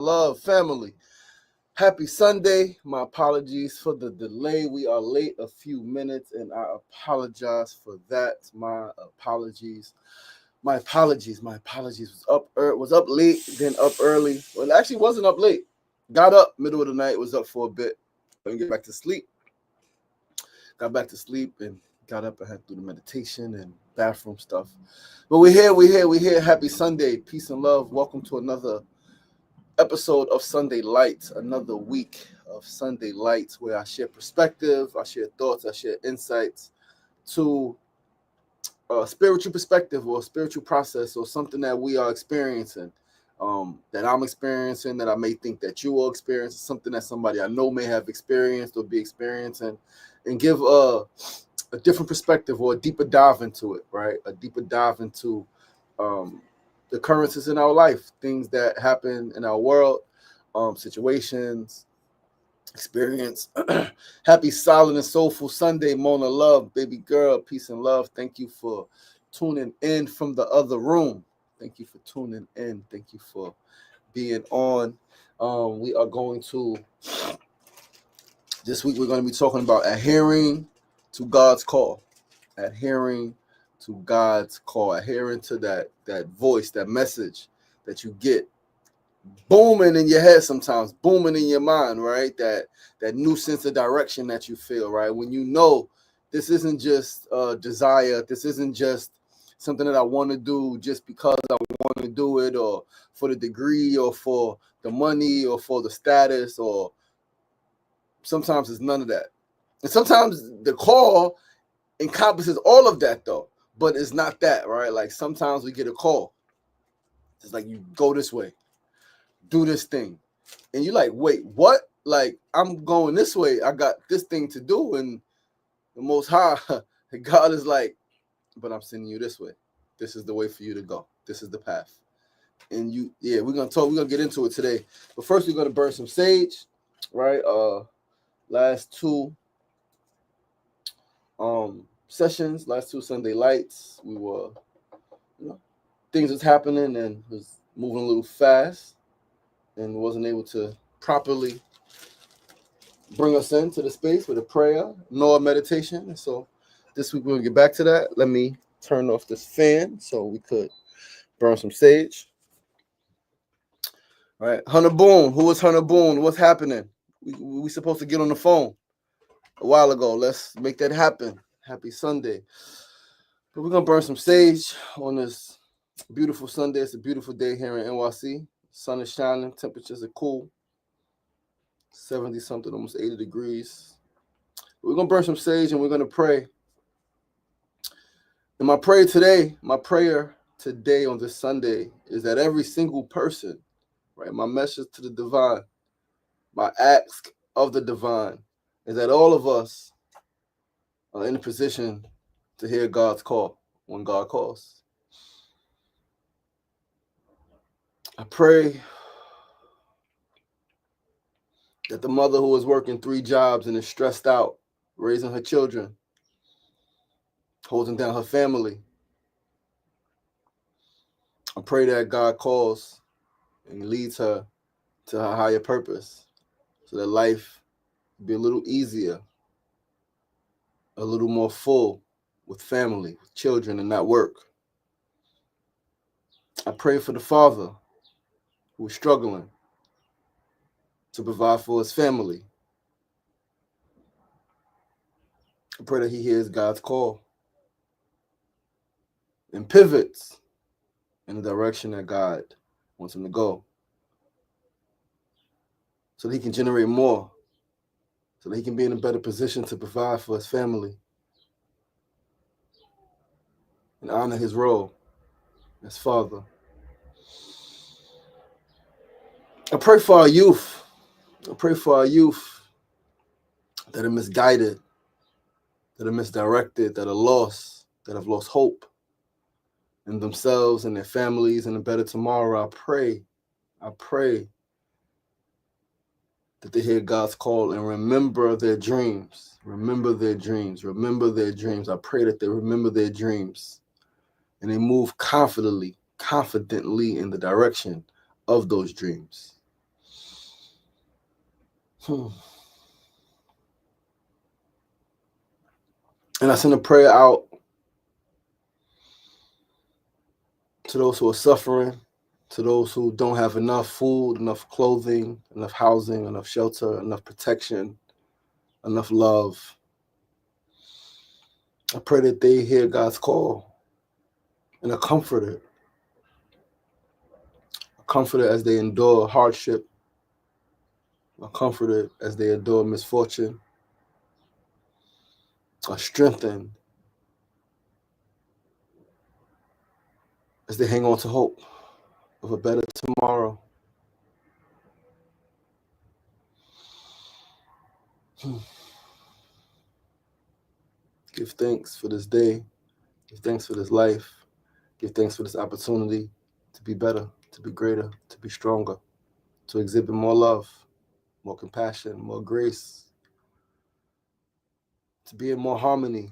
Love, family. Happy Sunday. My apologies for the delay. We are late a few minutes, and I apologize for that. My apologies. My apologies. My apologies. Was up late, then up early. Well, it actually wasn't up late. Got up middle of the night. Was up for a bit. Then get back to sleep. Got back to sleep and got up and had to do the meditation and bathroom stuff. But we're here. We're here. Happy Sunday. Peace and love. Welcome to another episode of Sunday Lights, another week of Sunday Lights where I share perspective, I share thoughts, I share insights to a spiritual perspective or a spiritual process or something that we are experiencing, that I'm experiencing, that I may think that you will experience, something that somebody I know may have experienced or be experiencing, and give a different perspective or a deeper dive into it, right? A deeper dive into the occurrences in our life, things that happen in our world, situations, experience. Happy, solid, and soulful Sunday, Mona Love, baby girl, peace and love. Thank you for tuning in from the other room. Thank you for tuning in. Thank you for being on. We are going to, this week we're going to be talking about adhering to God's call. Adhering to God's call, adhering to that voice, that message that you get booming in your head sometimes, booming in your mind, right? That new sense of direction that you feel, right? When you know this isn't just a desire, this isn't just something that I want to do just because I want to do it, or for the degree, or for the money, or for the status, or sometimes it's none of that. And sometimes the call encompasses all of that though, but it's not that, right? Like sometimes we get a call. It's like, you go this way, do this thing. And you're like, wait, what? Like, I'm going this way. I got this thing to do. And the Most High, God is like, but I'm sending you this way. This is the way for you to go. This is the path. And we're going to get into it today. But first, we're going to burn some sage, right? Last two sessions, last two Sunday Lights, we were, things was happening and was moving a little fast and wasn't able to properly bring us into the space with a prayer nor a meditation. And so this week we'll get back to that. Let me turn off this fan so we could burn some sage. All right, Hunter Boone. Who is Hunter Boone? What's happening? We supposed to get on the phone a while ago. Let's make that happen. Happy Sunday. But we're going to burn some sage on this beautiful Sunday. It's a beautiful day here in NYC. Sun is shining. Temperatures are cool. 70 something, almost 80 degrees. We're going to burn some sage and we're going to pray. And my prayer today on this Sunday is that every single person, right, my message to the divine, my ask of the divine, is that all of us are in a position to hear God's call when God calls. I pray that the mother who is working 3 jobs and is stressed out, raising her children, holding down her family, I pray that God calls and leads her to her higher purpose so that life will be a little easier, a little more full with family, with children, and not work. I pray for the father who is struggling to provide for his family. I pray that he hears God's call and pivots in the direction that God wants him to go so that he can generate more, so that he can be in a better position to provide for his family and honor his role as father. I pray for our youth. I pray for our youth that are misguided, that are misdirected, that are lost, that have lost hope in themselves and their families and a better tomorrow. I pray that they hear God's call and remember their dreams. Remember their dreams. Remember their dreams. I pray that they remember their dreams and they move confidently in the direction of those dreams. And I send a prayer out to those who are suffering, to those who don't have enough food, enough clothing, enough housing, enough shelter, enough protection, enough love. I pray that they hear God's call and are comforted as they endure hardship, are comforted as they endure misfortune, are strengthened as they hang on to hope of a better tomorrow. Give thanks for this day. Give thanks for this life. Give thanks for this opportunity to be better, to be greater, to be stronger, to exhibit more love, more compassion, more grace, to be in more harmony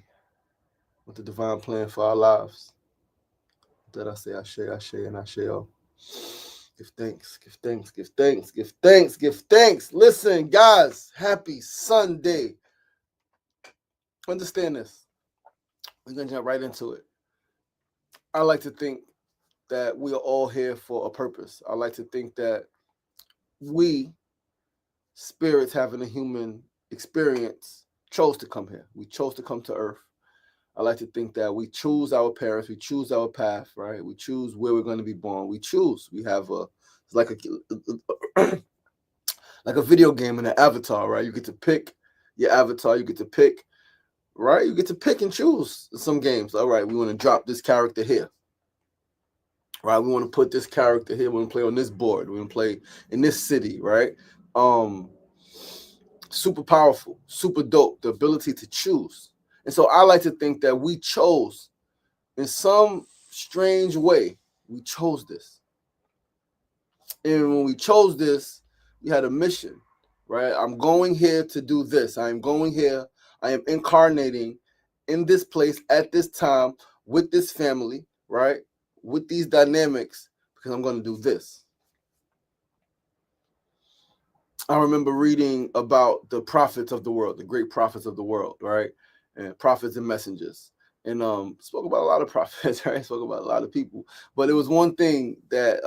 with the divine plan for our lives. That I say, Ashe, Ashe, and Asheo. Give thanks, give thanks, give thanks, give thanks, give thanks. Listen, guys, happy Sunday. Understand this. We're going to jump right into it. I like to think that we are all here for a purpose. I like to think that we, spirits having a human experience, chose to come here. We chose to come to Earth. I like to think that we choose our parents, we choose our path, right? We choose where we're going to be born. We choose. We have it's like like a video game and an avatar, right? You get to pick your avatar. You get to pick, right? You get to pick and choose some games. All right, we want to drop this character here. Right, we want to put this character here. We want to play on this board. We want to play in this city, right? Super powerful, super dope. The ability to choose. And so I like to think that we chose, in some strange way, we chose this. And when we chose this, we had a mission, right? I'm going here to do this. I am going here. I am incarnating in this place at this time with this family, right? With these dynamics, because I'm going to do this. I remember reading about the prophets of the world, the great prophets of the world, right? And prophets and messengers. And spoke about a lot of prophets, right? Spoke about a lot of people. But it was one thing that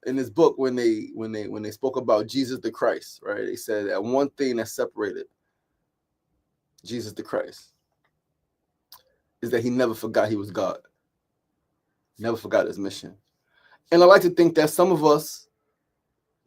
in this book when they spoke about Jesus the Christ, right? They said that one thing that separated Jesus the Christ is that he never forgot he was God. Never forgot his mission. And I like to think that some of us,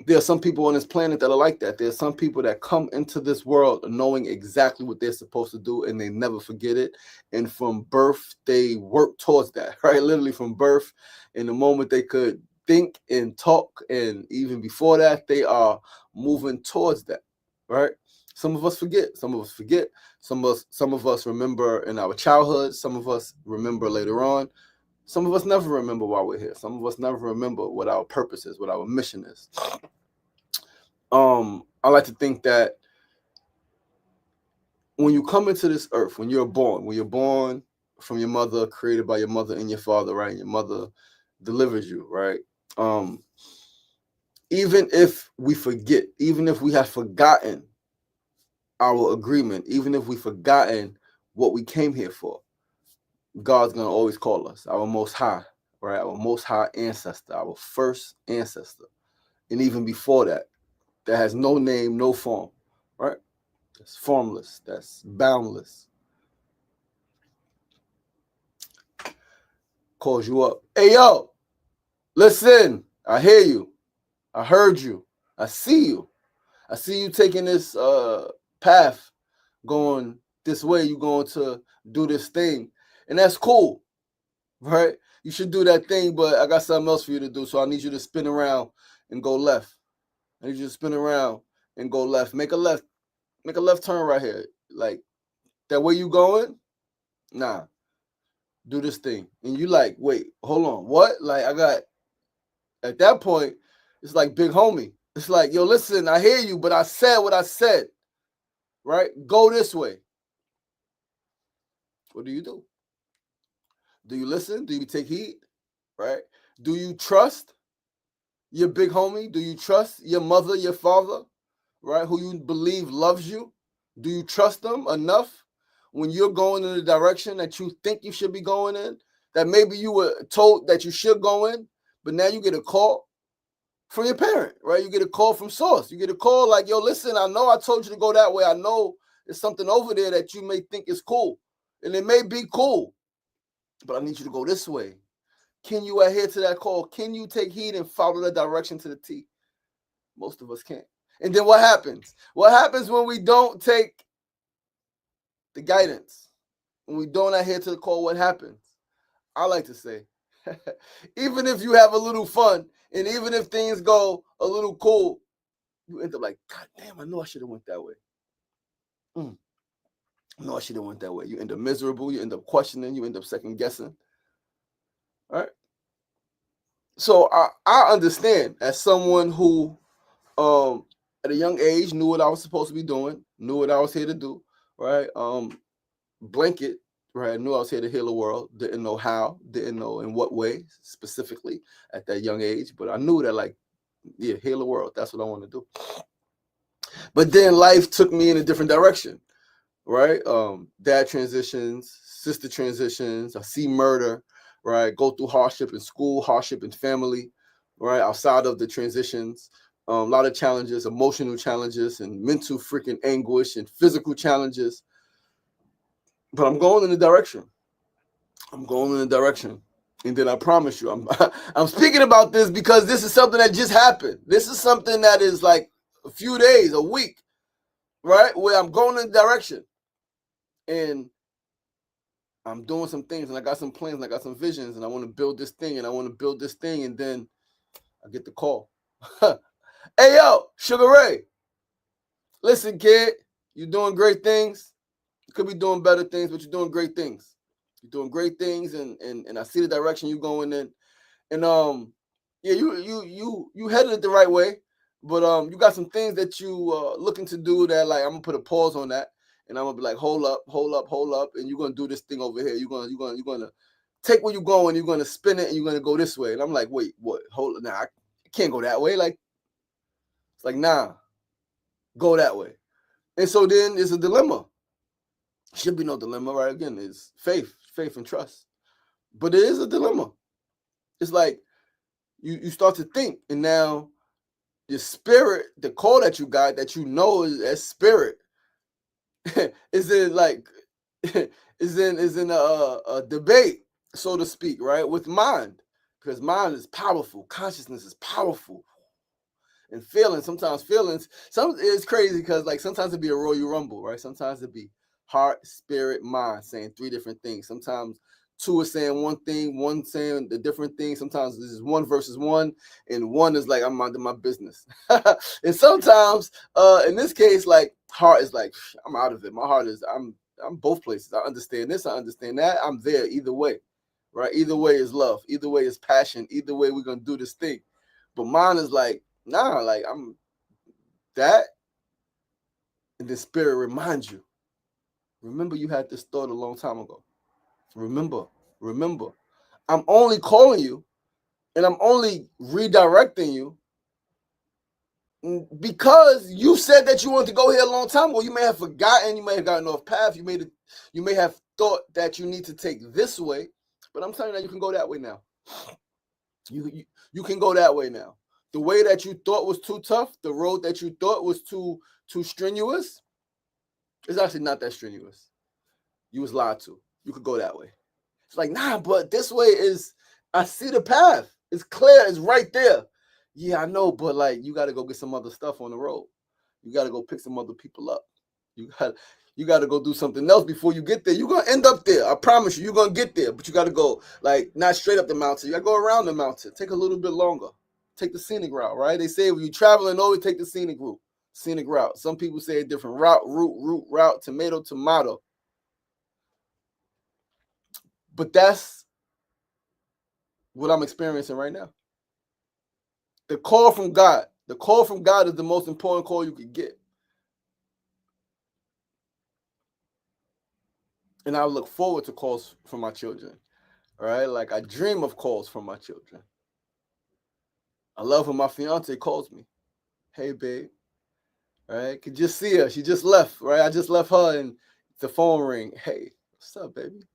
there are some people on this planet that are like that. There are some people that come into this world knowing exactly what they're supposed to do and they never forget it. And from birth, they work towards that, right? Literally from birth, in the moment they could think and talk, and even before that, they are moving towards that, right? Some of us forget. Some of us forget. Some of us remember in our childhood. Some of us remember later on. Some of us never remember why we're here. Some of us never remember what our purpose is, what our mission is. I like to think that when you come into this earth, when you're born from your mother, created by your mother and your father, right? Your mother delivers you, right? Even if we forget, even if we have forgotten our agreement, even if we've forgotten what we came here for, God's going to always call us, our most high, right? Our most high ancestor, our first ancestor. And even before that, that has no name, no form, right? That's formless, that's boundless. Calls you up. Hey, yo, listen, I hear you. I heard you. I see you. I see you taking this path, going this way. You're going to do this thing. And that's cool, right? You should do that thing, but I got something else for you to do. So I need you to spin around and go left. I need you to spin around and go left. Make a left turn right here. Like, that way you going? Nah. Do this thing. And you like, wait, hold on. What? Like, at that point, it's like big homie. It's like, yo, listen, I hear you, but I said what I said, right? Go this way. What do you do? Do you listen? Do you take heed, right? Do you trust your big homie? Do you trust your mother, your father, right? Who you believe loves you? Do you trust them enough when you're going in the direction that you think you should be going in? That maybe you were told that you should go in, but now you get a call from your parent, right? You get a call from source. You get a call like, yo, listen, I know I told you to go that way. I know there's something over there that you may think is cool. And it may be cool, but I need you to go this way. Can you adhere to that call? Can you take heed and follow that direction to the T? Most of us can't. And then what happens? What happens when we don't take the guidance? When we don't adhere to the call, what happens? I like to say, even if you have a little fun and even if things go a little cool, you end up like, God damn, I know I should have went that way. No, I should have went that way. You end up miserable. You end up questioning. You end up second guessing. All right. So I understand as someone who at a young age knew what I was supposed to be doing, knew what I was here to do, right? Blanket, right? I knew I was here to heal the world. Didn't know how, didn't know in what way specifically at that young age, but I knew that, like, yeah, heal the world. That's what I want to do. But then life took me in a different direction, right? Dad transitions, sister transitions. I see murder, right? Go through hardship in school, hardship in family, right? Outside of the transitions, a lot of challenges, emotional challenges, and mental freaking anguish and physical challenges. But I'm going in the direction. I'm going in the direction. And then I promise you, I'm speaking about this because this is something that just happened. This is something that is like a few days, a week, right? Where I'm going in the direction. And I'm doing some things and I got some plans and I got some visions and I want to build this thing and I want to build this thing. And then I get the call. Hey, yo, Sugar Ray. Listen, kid, you're doing great things. You could be doing better things, but you're doing great things. You're doing great things, and I see the direction you're going in. And yeah, you headed it the right way, but you got some things that you looking to do that, like, I'm gonna put a pause on that, and I'm gonna be like, hold up, and you're gonna do this thing over here. You're gonna take where you're going, you're gonna spin it, and you're gonna go this way. And I'm like, wait, what? Hold, nah, I can't go that way. Like, it's like, nah, go that way. And so then it's a dilemma. Should be no dilemma, right? Again, it's faith and trust. But it is a dilemma. It's like you start to think, and now your spirit, the call that you got, that you know is as spirit, is in like is in a debate, so to speak, right? With mind, because mind is powerful, consciousness is powerful. And sometimes feelings, it's crazy because, like, sometimes it'd be a Royal Rumble, right? Sometimes it'd be heart, spirit, mind saying three different things. Sometimes two are saying one thing, one saying the different thing. Sometimes this is one versus one, and one is like, I'm minding my business. And sometimes, in this case, like, heart is like, I'm out of it. My heart is, I'm both places. I understand this, I understand that. I'm there either way, right? Either way is love. Either way is passion. Either way, we're gonna do this thing. But mine is like, nah, like, I'm that. And the spirit reminds you, remember you had this thought a long time ago. Remember. I'm only calling you and I'm only redirecting you because you said that you wanted to go here a long time ago. You may have forgotten, you may have gotten off path, you may have thought that you need to take this way, but I'm telling you that you can go that way now. You can go that way now. The way that you thought was too tough, the road that you thought was too strenuous, it's actually not that strenuous. You was lied to. You could go that way. It's like, nah, but this way is, I see the path. It's clear. It's right there. Yeah, I know, but, like, you got to go get some other stuff on the road. You got to go pick some other people up. You got to go do something else before you get there. You're going to end up there. I promise you, you're going to get there, but you got to go, like, not straight up the mountain. You got to go around the mountain. Take a little bit longer. Take the scenic route, right? They say when you're traveling, always take the scenic route. Some people say a different route, tomato. But that's what I'm experiencing right now. The call from God is the most important call you could get. And I look forward to calls from my children, all right? Like, I dream of calls from my children. I love when my fiance calls me. Hey, babe, right? Could just see her. She just left, right? I just left her and the phone ring. Hey, what's up, baby?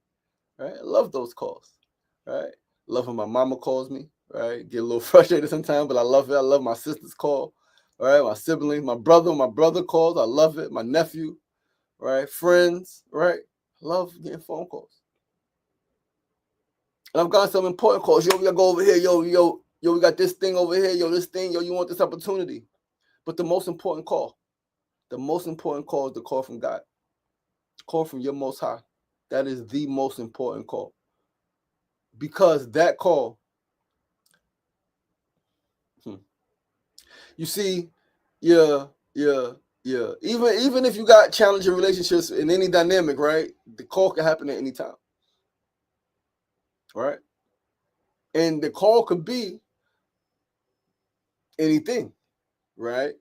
Right? I love those calls, right? Love when my mama calls me, right? Get a little frustrated sometimes, but I love it. I love my sister's call, all right? My siblings, my brother calls. I love it. My nephew, right? Friends, right? I love getting phone calls. And I've gotten some important calls. Yo, we gotta go over here. Yo, we got this thing over here. Yo, this thing. Yo, you want this opportunity. But the most important call is the call from God. The call from your Most High. That is the most important call. Because that call, you see, yeah. Even if you got challenging relationships in any dynamic, right? The call can happen at any time. Right? And the call could be anything, right?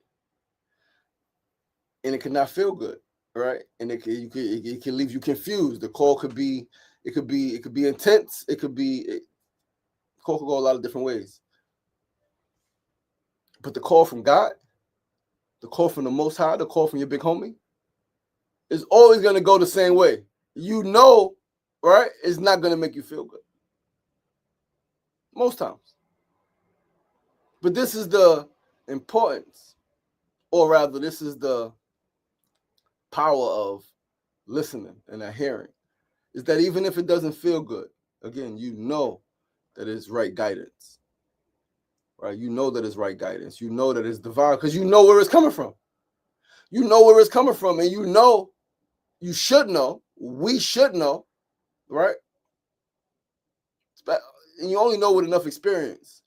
And it could not feel good, right? And it can leave you confused. The call could be intense. The call could go a lot of different ways. But the call from God, the call from the Most High, the call from your big homie, is always going to go the same way. You know, right? It's not going to make you feel good. Most times. But this is the importance, or rather, this is the power of listening and adhering, is that even if it doesn't feel good, again, you know that it's right guidance, right? You know that it's right guidance. You know that it's divine because you know where it's coming from. You know where it's coming from, and you know, you should know, we should know, right? And you only know with enough experience.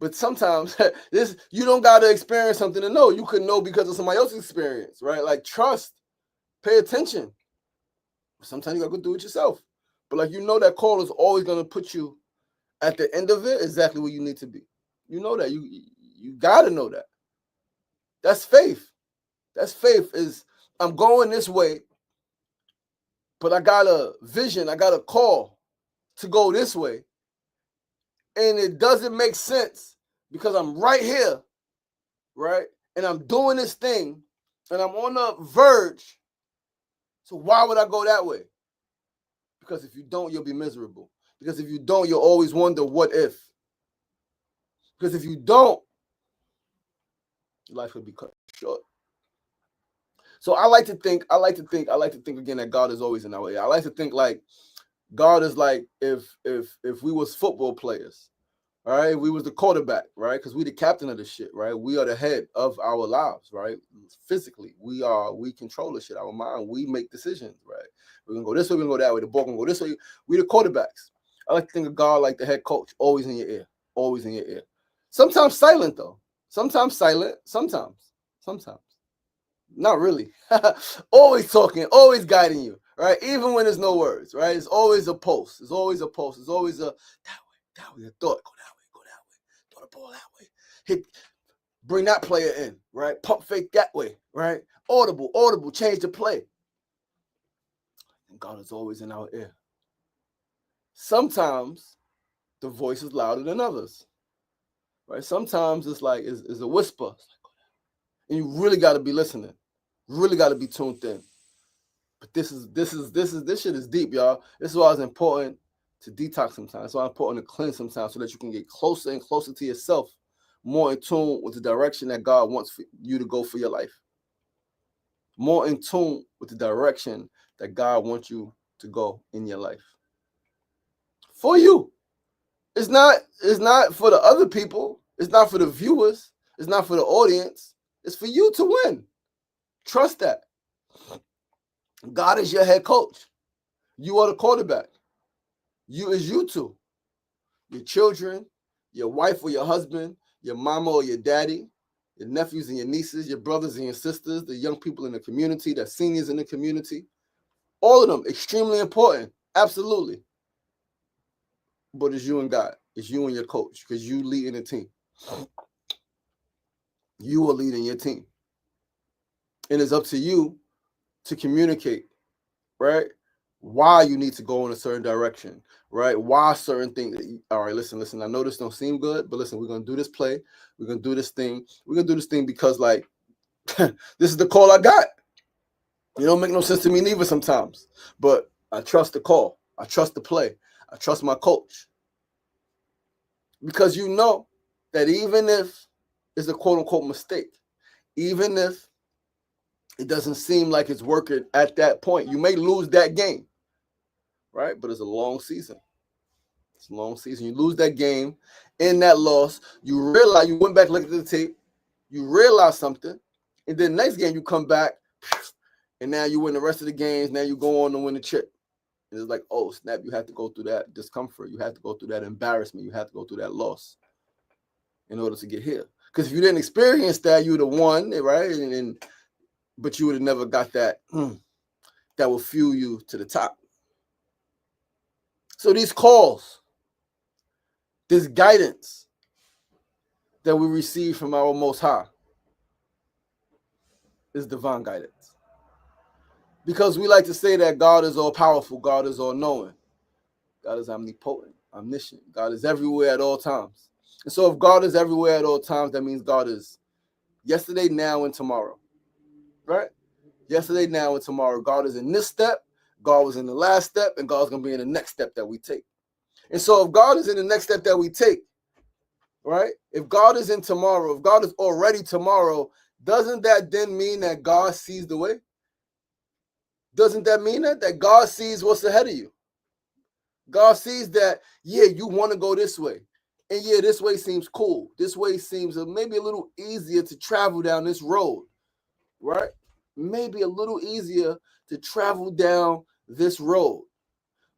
But sometimes you don't gotta experience something to know. You could know because of somebody else's experience, right? Like trust, pay attention. Sometimes you gotta go do it yourself. But like you know that call is always gonna put you at the end of it exactly where you need to be. You know that. You gotta know that. That's faith. That's faith. Is I'm going this way, but I got a vision, I got a call to go this way. And it doesn't make sense because I'm right here, right? And I'm doing this thing and I'm on the verge. So why would I go that way? Because if you don't, you'll be miserable. Because if you don't, you'll always wonder what if. Because if you don't, life would be cut short. So I like to think again that God is always in our way. I like to think like God is like if we was football players, all right, we was the quarterback, right? Because we the captain of the shit, right? We are the head of our lives, right? Physically, we control the shit. Our mind, we make decisions, right? We're gonna go this way, we're gonna go that way. The ball gonna go this way. We the quarterbacks. I like to think of God like the head coach, always in your ear, always in your ear. Sometimes silent though. Sometimes silent. Sometimes. Not really. Always talking, always guiding you, right? Even when there's no words, right? It's always a post. It's always a post. It's always a that way, a thought. Go that way. Throw the ball that way. Hit, bring that player in, right? Pump fake that way, right? Audible, change the play. And God is always in our ear. Sometimes the voice is louder than others, right? Sometimes it's like it's a whisper. And you really got to be listening. Really got to be tuned in. But this shit is deep, y'all. This is why it's important to detox sometimes. It's why it's important to cleanse sometimes so that you can get closer and closer to yourself, more in tune with the direction that God wants for you to go for your life. More in tune with the direction that God wants you to go in your life. For you. It's not for the other people. It's not for the viewers. It's not for the audience. It's for you to win. Trust that. God is your head coach. You are the quarterback. You is you two. Your children, your wife or your husband, your mama or your daddy, your nephews and your nieces, your brothers and your sisters, the young people in the community, the seniors in the community. All of them, extremely important. Absolutely. But it's you and God. It's you and your coach because you leading the team. You are leading your team. And it's up to you to communicate, right? Why you need to go in a certain direction, right? Why certain things. All right, listen. I know this don't seem good, but listen, we're going to do this play. We're going to do this thing. We're going to do this thing because, like, This is the call I got. It don't make no sense to me neither sometimes. But I trust the call. I trust the play. I trust my coach. Because you know that even if it's a quote-unquote mistake, even if it doesn't seem like it's working at that point, you may lose that game, right? But it's a long season. It's a long season. You lose that game. In that loss, you realize, you went back, looked at the tape, you realize something, and then next game you come back, and now you win the rest of the games. Now you go on to win the chip. And it's like, oh, snap, you have to go through that discomfort. You have to go through that embarrassment. You have to go through that loss in order to get here. Because if you didn't experience that, you would have won, right? But you would have never got that that will fuel you to the top. So these calls, this guidance that we receive from our Most High is divine guidance. Because we like to say that God is all powerful, God is all knowing, God is omnipotent, omniscient, God is everywhere at all times. And so if God is everywhere at all times, that means God is yesterday, now, and tomorrow, right? Yesterday, now, and tomorrow. God is in this step, God was in the last step, and God's going to be in the next step that we take. And so if God is in the next step that we take, right? If God is in tomorrow, if God is already tomorrow, doesn't that then mean that God sees the way? Doesn't that mean that God sees what's ahead of you? God sees that, yeah, you want to go this way. And yeah, this way seems cool. This way seems maybe a little easier to travel down this road, right? Maybe a little easier to travel down this road.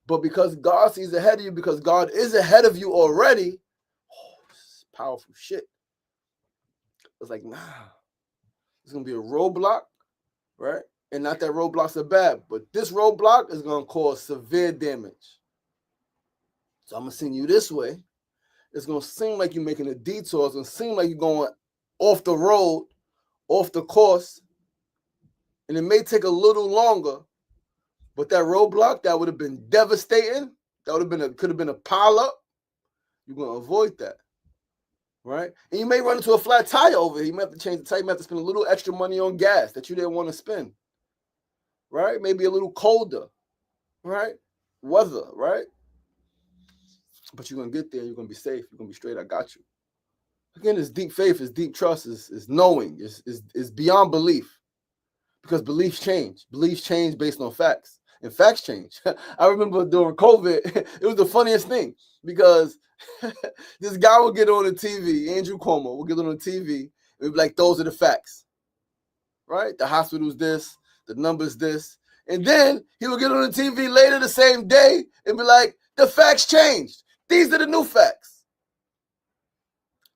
But because God sees ahead of you, because God is ahead of you already, it's powerful shit. It's like, nah, it's going to be a roadblock, right? And not that roadblocks are bad, but this roadblock is going to cause severe damage. So I'm going to send you this way. It's going to seem like you're making a detour. It's going to seem like you're going off the road, off the course. And it may take a little longer, but that roadblock that would have been devastating, that would have been could have been a pile up. You're going to avoid that, right? And you may run into a flat tire over here. You may have to change the tire. You may have to spend a little extra money on gas that you didn't want to spend, right? Maybe a little colder, right? Weather, right? But you're going to get there. You're going to be safe. You're going to be straight. I got you. Again, it's deep faith, it's deep trust, is knowing, is beyond belief. Because beliefs change. Beliefs change based on facts. And facts change. I remember during COVID, it was the funniest thing because this guy would get on the TV, Andrew Cuomo would get on the TV, and be like, those are the facts. Right? The hospital's this, the number's this. And then he would get on the TV later the same day and be like, the facts changed. These are the new facts.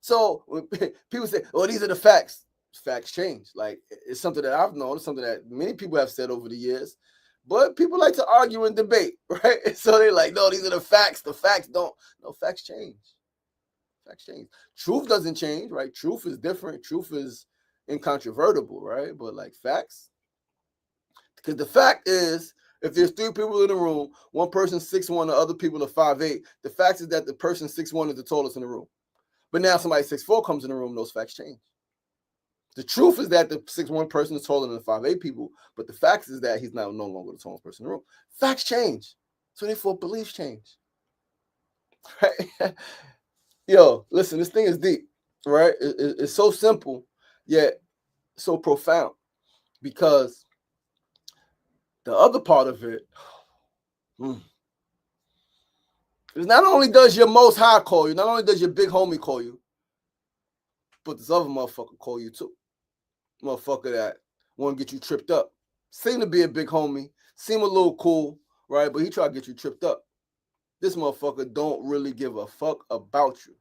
So when people say, oh, these are the facts, facts change. Like, it's something that I've known, it's something that many people have said over the years, but people like to argue and debate, right? So they're like, no, these are the facts don't. No, facts change. Facts change. Truth doesn't change, right? Truth is different. Truth is incontrovertible, right? But like facts, because the fact is, if there's three people in the room, one person's 6'1", the other people are 5'8", the fact is that the person 6'1" is the tallest in the room. But now somebody 6'4" comes in the room, those facts change. The truth is that the 6'1" person is taller than the 5'8" people, but the fact is that he's now no longer the tallest person in the room. Facts change. So therefore, beliefs change. Right? Yo, listen, this thing is deep, right? It's so simple, yet so profound. Because the other part of it is not only does your most high call you, not only does your big homie call you, but this other motherfucker call you too. Motherfucker that want to get you tripped up. Seem to be a big homie, seem a little cool, right? But he try to get you tripped up. This motherfucker don't really give a fuck about you.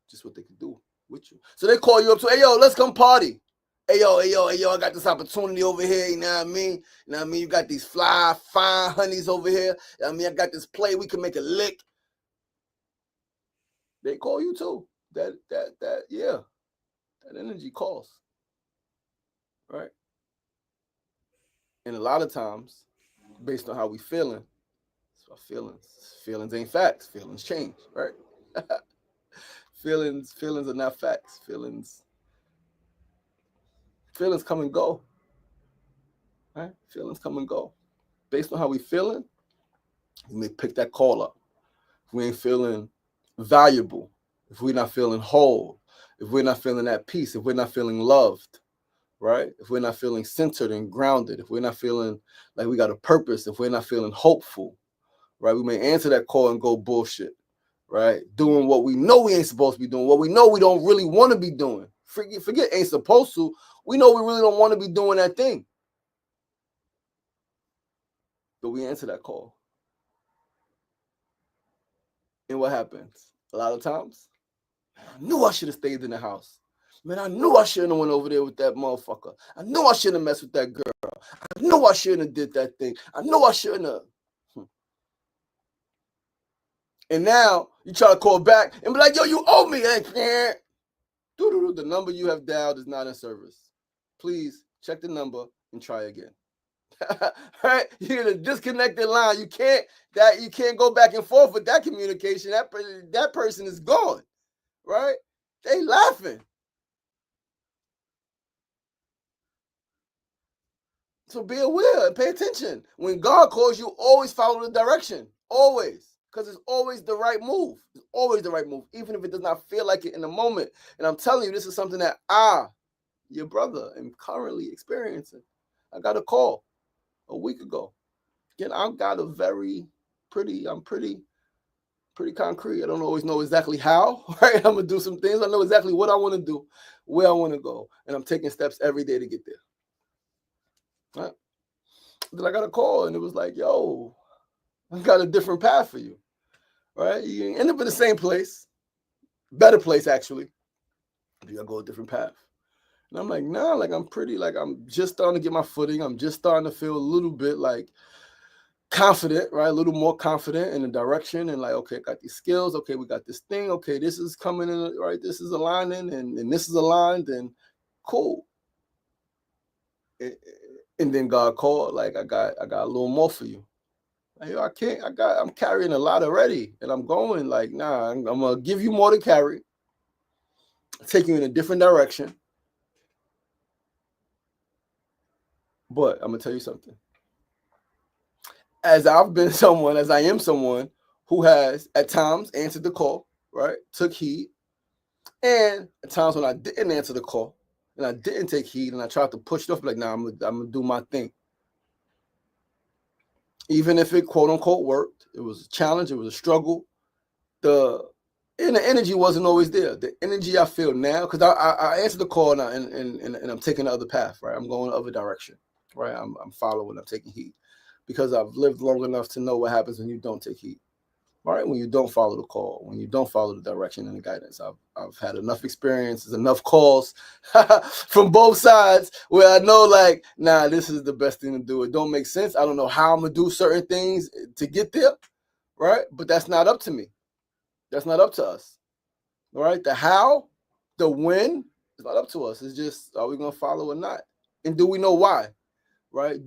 Just what they can do with you. So they call you up to, hey, yo, let's come party. Hey, yo, I got this opportunity over here, you know what I mean? You know what I mean? You got these fly, fine honeys over here. You know what I mean? I got this play, we can make a lick. They call you too. That energy calls. Right? And a lot of times, based on how we feeling, it's our feelings. Feelings ain't facts. Feelings change, right? Feelings are not facts. Feelings Feelings come and go. Right? Feelings come and go. Based on how we feeling, you may pick that call up. If we ain't feeling valuable, if we're not feeling whole, if we're not feeling at peace, if we're not feeling loved, right? If we're not feeling centered and grounded, if we're not feeling like we got a purpose, if we're not feeling hopeful, right? We may answer that call and go bullshit, right? Doing what we know we ain't supposed to be doing, what we know we don't really want to be doing. Forget ain't supposed to. We know we really don't want to be doing that thing. But we answer that call. And what happens? A lot of times, I knew I should have stayed in the house. Man, I knew I shouldn't have went over there with that motherfucker. I knew I shouldn't have messed with that girl. I knew I shouldn't have did that thing. I knew I shouldn't have. And now you try to call back and be like, yo, you owe me. The number you have dialed is not in service. Please check the number and try again. Right? You're in a disconnected line. You can't go back and forth with that communication. That person is gone. Right? They laughing. So be aware and pay attention. When God calls you, always follow the direction. Always. Because it's always the right move. It's always the right move, even if it does not feel like it in the moment. And I'm telling you, this is something that your brother, am currently experiencing. I got a call a week ago. Again, I've got I'm pretty concrete. I don't always know exactly how, right? I'm going to do some things. I know exactly what I want to do, where I want to go. And I'm taking steps every day to get there. Right? Then I got a call and it was like, yo, I got a different path for you. Right? You end up in the same place, better place actually. You gotta go a different path. And I'm like, nah, like I'm just starting to get my footing. I'm just starting to feel a little bit like confident, right? A little more confident in the direction and like, okay, I got these skills. Okay, we got this thing. Okay, this is coming in, right? This is aligning and this is aligned and cool. And then God called, like, I got a little more for you. Like, I'm carrying a lot already. And I'm going like, nah, I'm gonna give you more to carry, take you in a different direction. But I'm gonna tell you something. As I am someone who has at times answered the call, right? Took heed. And at times when I didn't answer the call and I didn't take heed and I tried to push it off, like, nah, I'm gonna do my thing. Even if it quote unquote worked, it was a challenge, it was a struggle. The energy wasn't always there. The energy I feel now, because I answered the call and I'm taking the other path, right? I'm going the other direction, right? I'm following, I'm taking heed. Because I've lived long enough to know what happens when you don't take heed. Right? When you don't follow the call, when you don't follow the direction and the guidance. I've had enough experiences, enough calls from both sides where I know, like, nah, this is the best thing to do. It don't make sense. I don't know how I'm gonna do certain things to get there, right? But that's not up to me. That's not up to us. All right. The how, the when, it's not up to us. It's just, are we gonna follow or not? And do we know why? Right?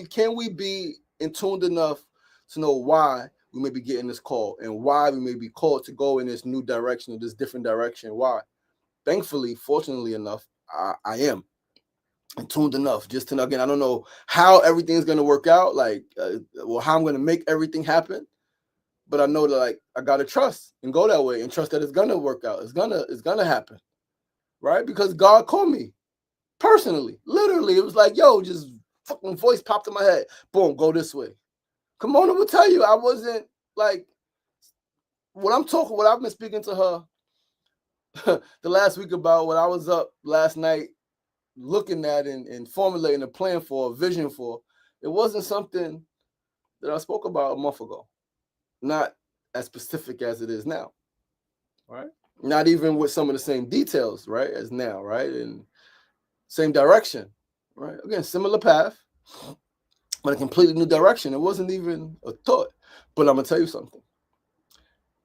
Can we be in tuned enough to know why we may be getting this call and why we may be called to go in this new direction or this different direction? Why? Thankfully, fortunately enough, I am tuned enough just to, again, I don't know how everything's going to work out, like, how I'm going to make everything happen. But I know that, like, I got to trust and go that way and trust that it's going to work out. It's going to happen. Right? Because God called me personally, literally. It was like, yo, just fucking voice popped in my head. Boom, go this way. Come on, I will tell you, I wasn't like what I've been speaking to her the last week about what I was up last night looking at and formulating a plan for, a vision for. It wasn't something that I spoke about a month ago. Not as specific as it is now. Right? Not even with some of the same details, right, as now, right? And same direction. Right? Again, similar path, but a completely new direction. It wasn't even a thought. But I'm going to tell you something.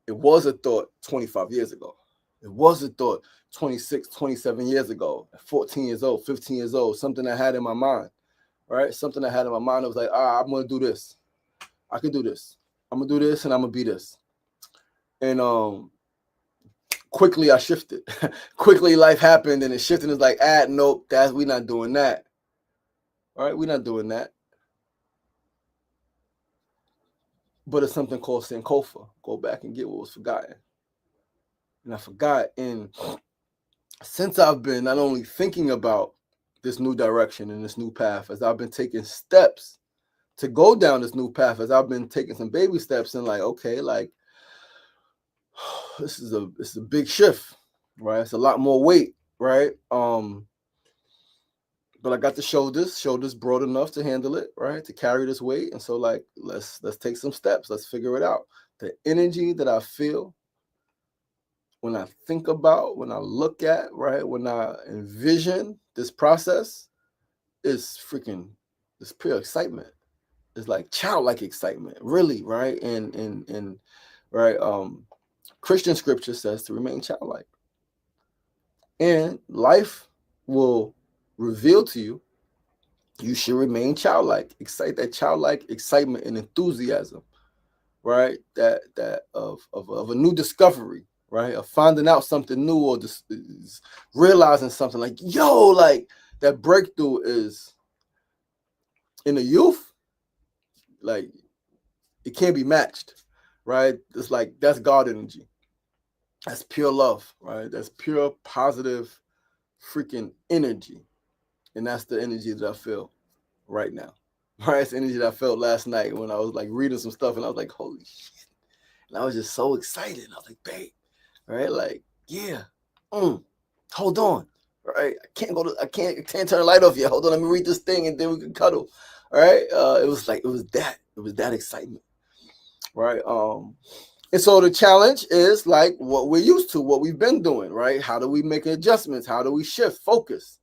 It was a thought 25 years ago. It was a thought 26, 27 years ago, 14 years old, 15 years old, something I had in my mind, right? Something I had in my mind. I was like, I'm going to do this. I could do this. I'm going to do this and I'm going to be this. And quickly I shifted. Quickly life happened and it shifted. It's like, nope, we're not doing that. All right, we're not doing that. But it's something called Sankofa. Go back and get what was forgotten. And I forgot. And since I've been not only thinking about this new direction and this new path, as I've been taking steps to go down this new path, as I've been taking some baby steps and like, okay, like this is a big shift, right? It's a lot more weight, right? But I got the shoulders broad enough to handle it, right? To carry this weight. And so like let's take some steps. Let's figure it out. The energy that I feel when I think about, when I look at, right, when I envision this process is it's pure excitement. It's like childlike excitement, really, right? And right, Christian scripture says to remain childlike. And life will reveal to you, you should remain childlike. Excite that childlike excitement and enthusiasm, right? That of a new discovery, right? Of finding out something new or just realizing something like, yo, like that breakthrough is in the youth, like it can't be matched, right? It's like that's God energy. That's pure love, right? That's pure positive freaking energy. And that's the energy that I feel right now. Right? It's the energy that I felt last night when I was like reading some stuff and I was like, holy shit. And I was just so excited. I was like, babe, right? Like, yeah. Hold on. Right? I can't turn the light off yet. Hold on, let me read this thing and then we can cuddle. All right. It was that excitement. Right. And so the challenge is like what we're used to, what we've been doing, right? How do we make adjustments? How do we shift focus?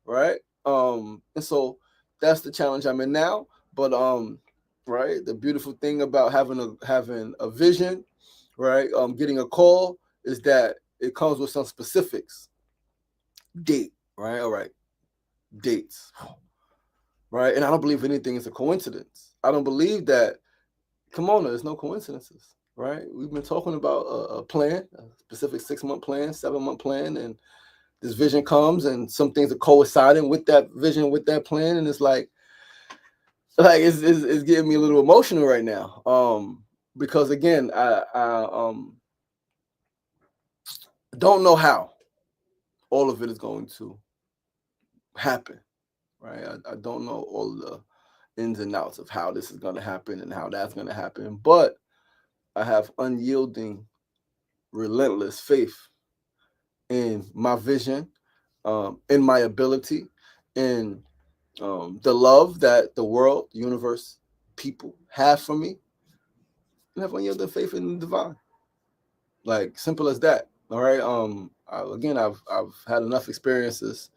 Right. And so that's the challenge I'm in now. But right, the beautiful thing about having a vision, right, getting a call is that it comes with some specifics. Date, right? All right, dates, right? And I don't believe anything is a coincidence. I don't believe that. Come on, there's no coincidences, right? We've been talking about a plan, a specific 6-month plan, 7-month plan, and this vision comes, and some things are coinciding with that vision, with that plan, and it's like it's getting me a little emotional right now, because again, I don't know how all of it is going to happen, right? I don't know all the ins and outs of how this is going to happen and how that's going to happen, but I have unyielding, relentless faith in my vision, in my ability, in the love that the world, universe, people have for me, and have unyielding faith in the divine. Like simple as that. All right. I've had enough experiences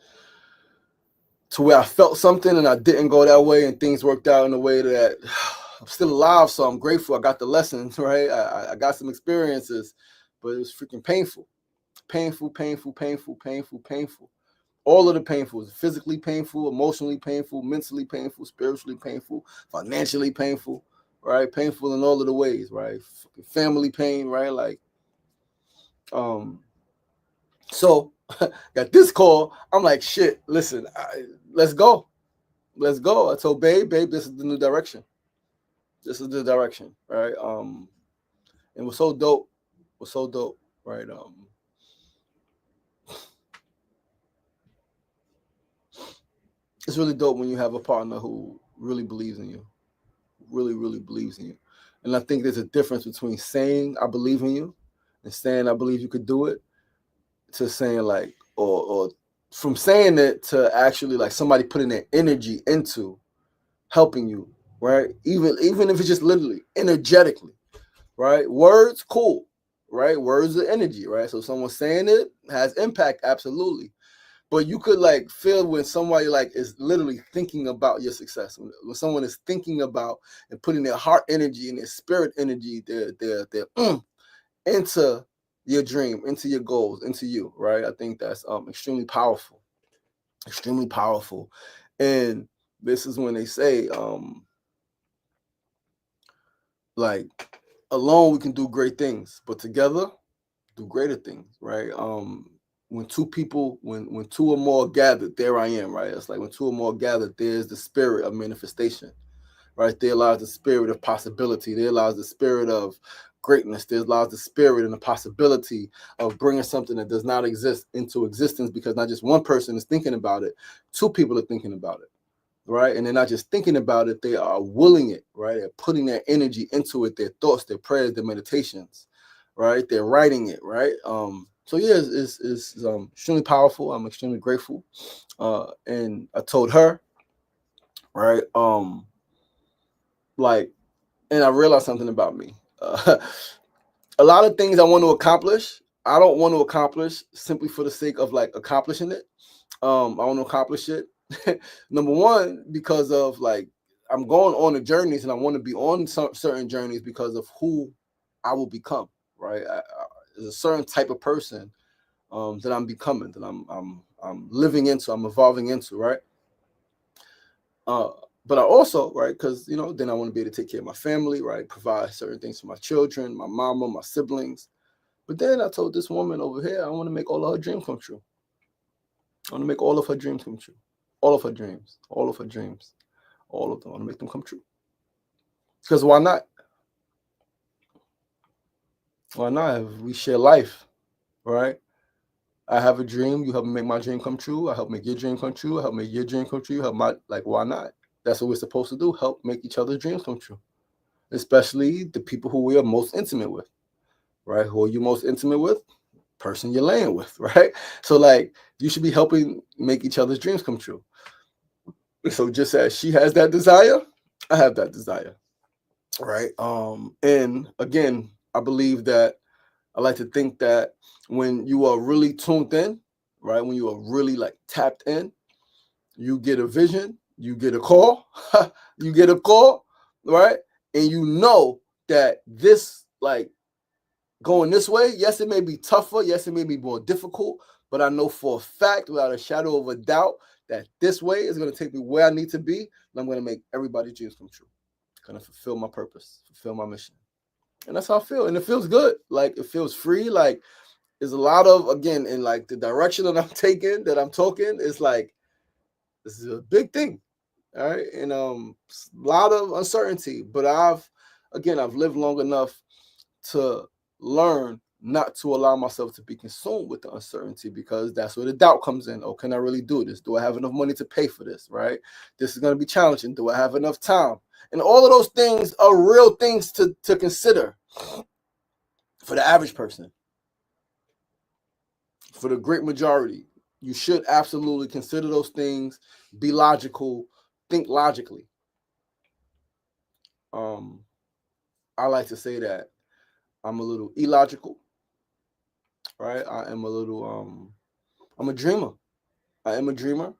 to where I felt something and I didn't go that way, and things worked out in a way that I'm still alive. So I'm grateful. I got the lessons. Right. I got some experiences, but it was freaking painful. Painful. All of the painful, physically painful, emotionally painful, mentally painful, spiritually painful, financially painful, right? Painful in all of the ways, right? Family pain, right? Like, so got this call. I'm like, shit, listen, let's go. Let's go. I told babe, this is the new direction. This is the direction, right? And was so dope. Right? It's really dope when you have a partner who really believes in you, really believes in you. And I think there's a difference between saying I believe in you and saying I believe you could do it, to saying like, or from saying it to actually like somebody putting their energy into helping you, right? Even if it's just literally energetically, right? Words, cool, right? Words are energy, right? So someone saying it has impact, absolutely. But you could like feel when somebody like is literally thinking about your success. When someone is thinking about and putting their heart energy and their spirit energy, their into your dream, into your goals, into you, right? I think that's extremely powerful. Extremely powerful. And this is when they say, like, alone we can do great things, but together do greater things, right? When two people, when two or more gathered, there I am, right? It's like when two or more gathered, there's the spirit of manifestation, right? There lies the spirit of possibility. There lies the spirit of greatness. There lies the spirit and the possibility of bringing something that does not exist into existence, because not just one person is thinking about it, two people are thinking about it, right? And they're not just thinking about it, they are willing it, right? They're putting their energy into it, their thoughts, their prayers, their meditations, right? They're writing it, right? So yeah, it's extremely powerful. I'm extremely grateful. And I told her, right? Like, and I realized something about me. A lot of things I want to accomplish, I don't want to accomplish simply for the sake of like accomplishing it. I want to accomplish it. Number one, because of like I'm going on the journeys, and I want to be on some certain journeys because of who I will become. Right, there's a certain type of person that I'm becoming, that I'm living into, I'm evolving into. Right. Uh, but I also, right, because then I want to be able to take care of my family, right, provide certain things for my children, my mama, my siblings. But then I told this woman over here, I want to make all of her dreams come true. I want to make all of her dreams come true. All of her dreams, all of her dreams, all of them. I want to make them come true. Because why not? Why not? We share life, right? I have a dream. You help me make my dream come true. I help make your dream come true. I help make your dream come true. Help my, like, why not? That's what we're supposed to do. Help make each other's dreams come true. Especially the people who we are most intimate with, right? Who are you most intimate with? Person you're laying with, right? So like you should be helping make each other's dreams come true. So just as she has that desire, I have that desire, right? And again, I believe that I like to think that when you are really tuned in, right? When you are really like tapped in, you get a vision, you get a call, you get a call, right? And you know that this like going this way, yes, it may be tougher. Yes, it may be more difficult. But I know for a fact, without a shadow of a doubt, that this way is going to take me where I need to be. And I'm going to make everybody's dreams come true. Going to fulfill my purpose, fulfill my mission. And that's how I feel. And it feels good. Like it feels free. Like there's a lot of, again, in like the direction that I'm taking, that I'm talking, it's like, this is a big thing. All right. And a lot of uncertainty. But I've lived long enough to learn not to allow myself to be consumed with the uncertainty, because that's where the doubt comes in. Oh, can I really do this? Do I have enough money to pay for this? Right? This is going to be challenging. Do I have enough time? And all of those things are real things to consider for the average person. For the great majority, you should absolutely consider those things, be logical, think logically. I like to say that I'm a little illogical, right? I'm a dreamer. I am a dreamer.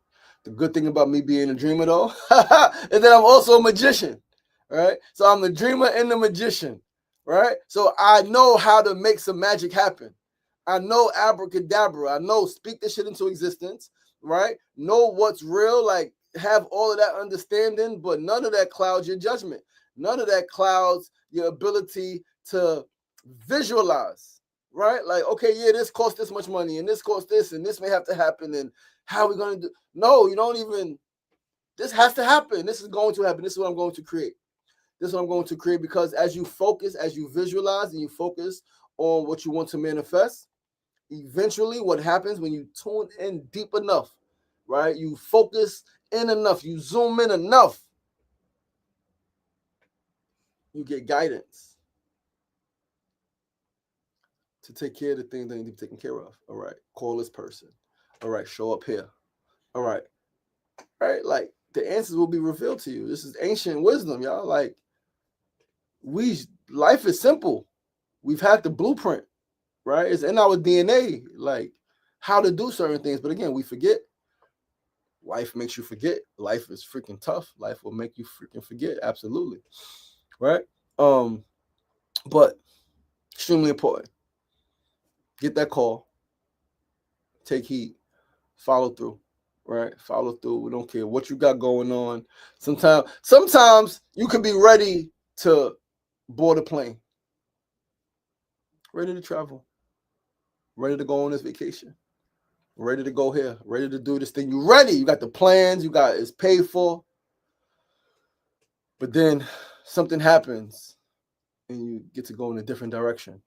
The good thing about me being a dreamer, though, is that I'm also a magician, right? So I'm the dreamer and the magician, right? So I know how to make some magic happen. I know abracadabra. I know speak this shit into existence, right? Know what's real, like have all of that understanding, but none of that clouds your judgment. None of that clouds your ability to visualize, right? Like, okay, yeah, this costs this much money, and this costs this, and this may have to happen, and how are we going to do? No, you don't even, this has to happen. This is going to happen. This is what I'm going to create. This is what I'm going to create, because as you focus, as you visualize, and you focus on what you want to manifest, eventually what happens when you tune in deep enough, right? You focus in enough, you zoom in enough, you get guidance to take care of the things that need to be taken care of. All right, call this person. All right, show up here. All right. Right? Like the answers will be revealed to you. This is ancient wisdom, y'all. Like life is simple. We've had the blueprint, right? It's in our DNA, like how to do certain things. But again, we forget. Life makes you forget. Life is freaking tough. Life will make you freaking forget. Absolutely. Right? But extremely important. Get that call. Take heed. Follow through. Right? Follow through. We don't care what you got going on. Sometimes you can be ready to board a plane. Ready to travel. ready to go on this vacation, ready to go here, ready to do this thing. You ready? You got the plans. You got it's paid for. But then something happens, and you get to go in a different direction.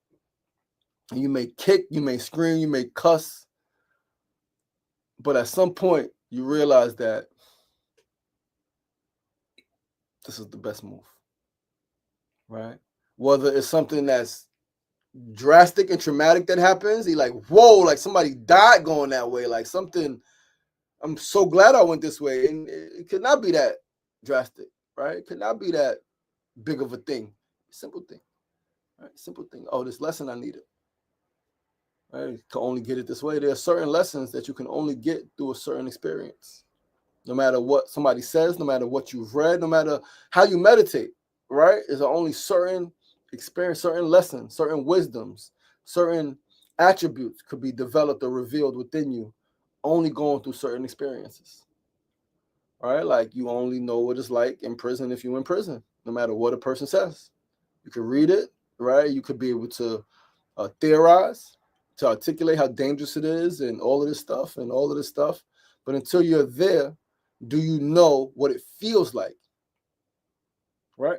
And you may kick, you may scream, you may cuss, but at some point you realize that this is the best move, right? Whether it's something that's drastic and traumatic that happens, you're like, whoa, like somebody died going that way, like something. I'm so glad I went this way, and it could not be that drastic, right? It could not be that big of a thing. Simple thing, right? Simple thing. Oh, this lesson I needed. Right? You can only get it this way. There are certain lessons that you can only get through a certain experience. No matter what somebody says, no matter what you've read, no matter how you meditate, right? There's only certain experience, certain lessons, certain wisdoms, certain attributes could be developed or revealed within you only going through certain experiences. Right? Like you only know what it's like in prison if you're in prison, no matter what a person says. You can read it, right? You could be able to theorize, to articulate how dangerous it is and all of this stuff and all of this stuff. But until you're there, do you know what it feels like? Right?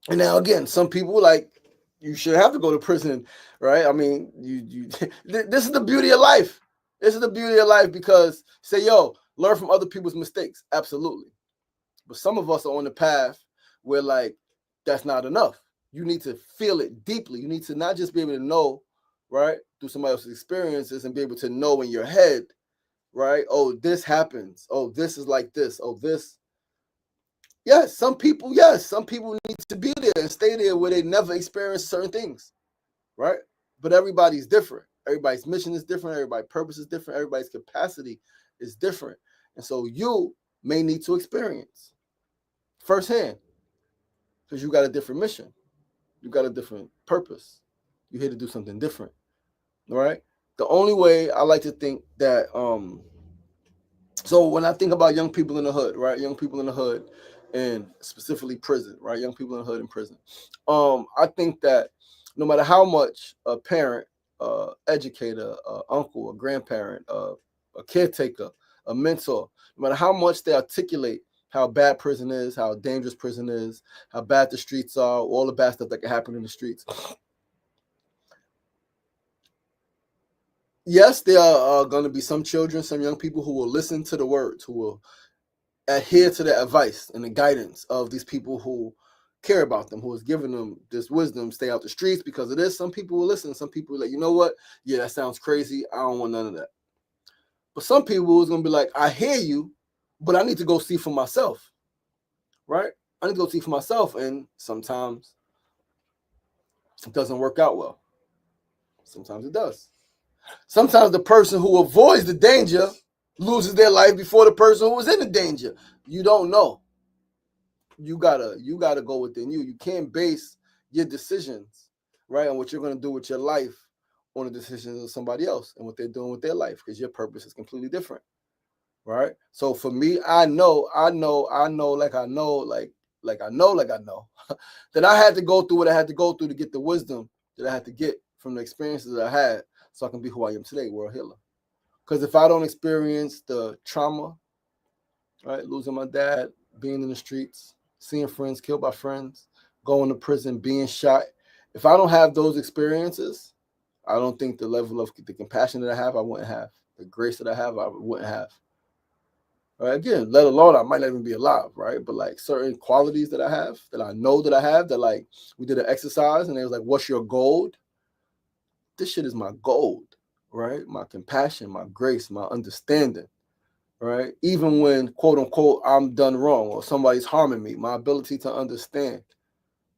And now again, some people like you should have to go to prison, right? I mean, you this is the beauty of life. This is the beauty of life because say, yo, learn from other people's mistakes. Absolutely. But some of us are on the path where like that's not enough. You need to feel it deeply. You need to not just be able to know, right, through somebody else's experiences and be able to know in your head, right? Oh, this happens. Oh, this is like this. Oh, this. Yes, some people need to be there and stay there where they never experience certain things, right? But everybody's different. Everybody's mission is different. Everybody's purpose is different. Everybody's capacity is different. And so you may need to experience firsthand because you got a different mission. You got a different purpose. You're here to do something different, all right? The only way I like to think that, so when I think about young people in the hood, right? Young people in the hood and specifically prison, right? Young people in the hood and prison. I think that no matter how much a parent, educator, uncle, a grandparent, a caretaker, a mentor, no matter how much they articulate how bad prison is, how dangerous prison is, how bad the streets are, all the bad stuff that can happen in the streets. Yes, there are going to be some children, some young people who will listen to the words, who will adhere to the advice and the guidance of these people who care about them, who is giving them this wisdom, stay out the streets because of this. Some people will listen. Some people are like, you know what? Yeah, that sounds crazy. I don't want none of that. But some people is going to be like, I hear you, but I need to go see for myself, right? I need to go see for myself. And sometimes it doesn't work out well. Sometimes it does. Sometimes the person who avoids the danger loses their life before the person who was in the danger. You don't know. You gotta go within you. You can't base your decisions, right, on what you're gonna do with your life on the decisions of somebody else and what they're doing with their life, because your purpose is completely different, right? So for me, I know that I had to go through what I had to go through to get the wisdom that I had to get from the experiences that I had, so I can be who I am today, world healer. Because if I don't experience the trauma, right, losing my dad, being in the streets, seeing friends killed by friends, going to prison, being shot, if I don't have those experiences, I don't think the level of the compassion that I have, I wouldn't have. The grace that I have, I wouldn't have. Right? Again, let alone I might not even be alive, right? But like certain qualities that I have, that I know that I have, that like we did an exercise and they was like, what's your gold? This shit is my gold, right? My compassion, my grace, my understanding, right? Even when, quote unquote, I'm done wrong or somebody's harming me, my ability to understand,